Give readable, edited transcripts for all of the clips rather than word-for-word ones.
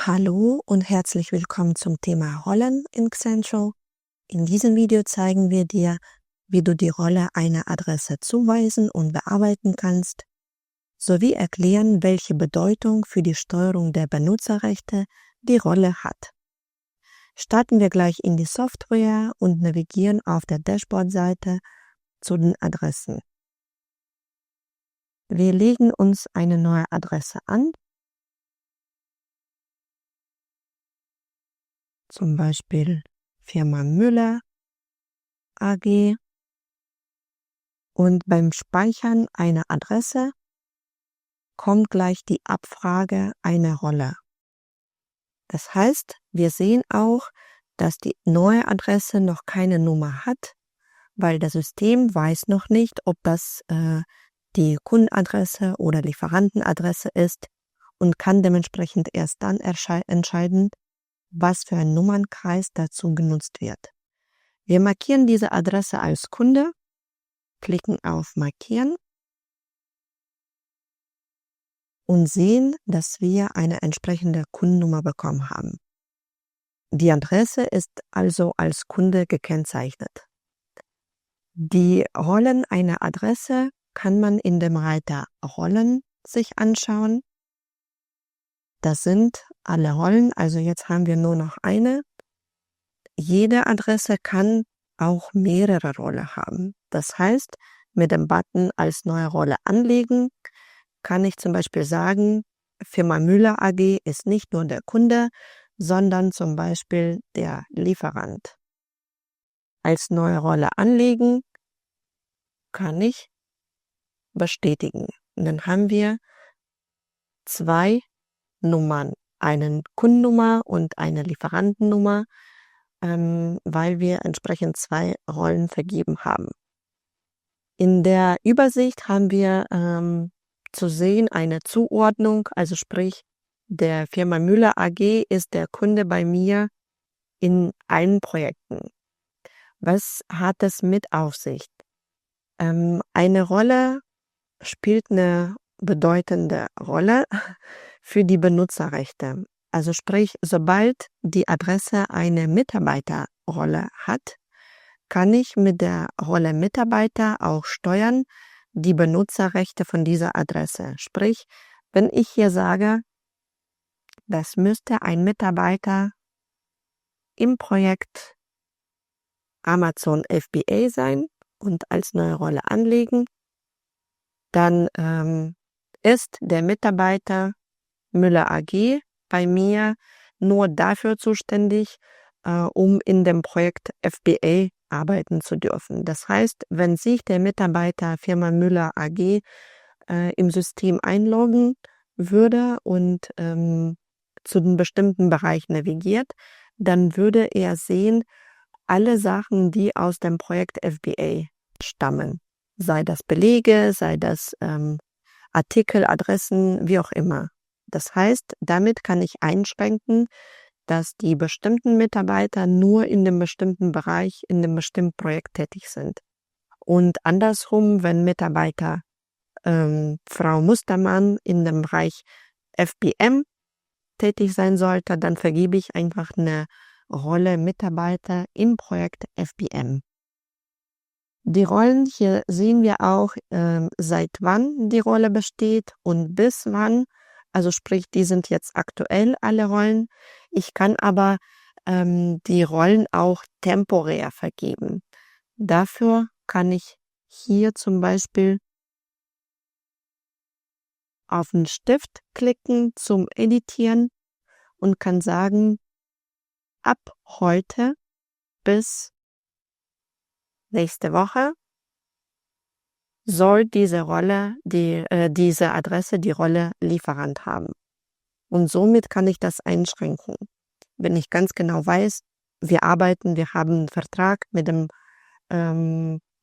Hallo und herzlich willkommen zum Thema Rollen in Xentral. In diesem Video zeigen wir dir, wie du die Rolle einer Adresse zuweisen und bearbeiten kannst, sowie erklären, welche Bedeutung für die Steuerung der Benutzerrechte die Rolle hat. Starten wir gleich in die Software und navigieren auf der Dashboard-Seite zu den Adressen. Wir legen uns eine neue Adresse an, zum Beispiel Firma Müller AG, und beim Speichern einer Adresse kommt gleich die Abfrage einer Rolle. Das heißt, wir sehen auch, dass die neue Adresse noch keine Nummer hat, weil das System weiß noch nicht, ob das die Kundenadresse oder Lieferantenadresse ist und kann dementsprechend erst dann entscheiden, was für ein Nummernkreis dazu genutzt wird. Wir markieren diese Adresse als Kunde, klicken auf Markieren und sehen, dass wir eine entsprechende Kundennummer bekommen haben. Die Adresse ist also als Kunde gekennzeichnet. Die Rollen einer Adresse kann man in dem Reiter Rollen sich anschauen. Das sind alle Rollen, also jetzt haben wir nur noch eine. Jede Adresse kann auch mehrere Rollen haben. Das heißt, mit dem Button als neue Rolle anlegen, kann ich zum Beispiel sagen, Firma Müller AG ist nicht nur der Kunde, sondern zum Beispiel der Lieferant. Als neue Rolle anlegen kann ich bestätigen. Und dann haben wir zwei Nummern, eine Kundennummer und eine Lieferantennummer, weil wir entsprechend zwei Rollen vergeben haben. In der Übersicht haben wir zu sehen eine Zuordnung, also sprich, der Firma Müller AG ist der Kunde bei mir in allen Projekten. Was hat es mit auf sich? Eine Rolle spielt eine bedeutende Rolle für die Benutzerrechte. Also sprich, sobald die Adresse eine Mitarbeiterrolle hat, kann ich mit der Rolle Mitarbeiter auch steuern die Benutzerrechte von dieser Adresse. Sprich, wenn ich hier sage, das müsste ein Mitarbeiter im Projekt Amazon FBA sein und als neue Rolle anlegen, dann ist der Mitarbeiter Müller AG bei mir nur dafür zuständig, um in dem Projekt FBA arbeiten zu dürfen. Das heißt, wenn sich der Mitarbeiter Firma Müller AG im System einloggen würde und zu einem bestimmten Bereich navigiert, dann würde er sehen, alle Sachen, die aus dem Projekt FBA stammen. Sei das Belege, sei das Artikel, Adressen, wie auch immer. Das heißt, damit kann ich einschränken, dass die bestimmten Mitarbeiter nur in dem bestimmten Bereich, in dem bestimmten Projekt tätig sind. Und andersrum, wenn Mitarbeiter Frau Mustermann in dem Bereich FBM tätig sein sollte, dann vergebe ich einfach eine Rolle Mitarbeiter im Projekt FBM. Die Rollen, hier sehen wir auch, seit wann die Rolle besteht und bis wann. Also sprich, die sind jetzt aktuell alle Rollen. Ich kann aber die Rollen auch temporär vergeben. Dafür kann ich hier zum Beispiel auf den Stift klicken zum Editieren und kann sagen, ab heute bis nächste Woche soll diese Rolle, diese Adresse die Rolle Lieferant haben. Und somit kann ich das einschränken. Wenn ich ganz genau weiß, wir haben einen Vertrag mit dem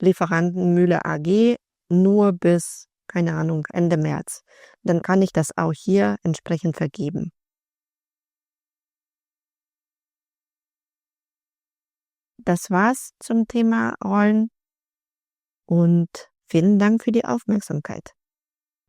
Lieferanten Müller AG nur bis, keine Ahnung, Ende März, dann kann ich das auch hier entsprechend vergeben. Das war's zum Thema Rollen und vielen Dank für die Aufmerksamkeit.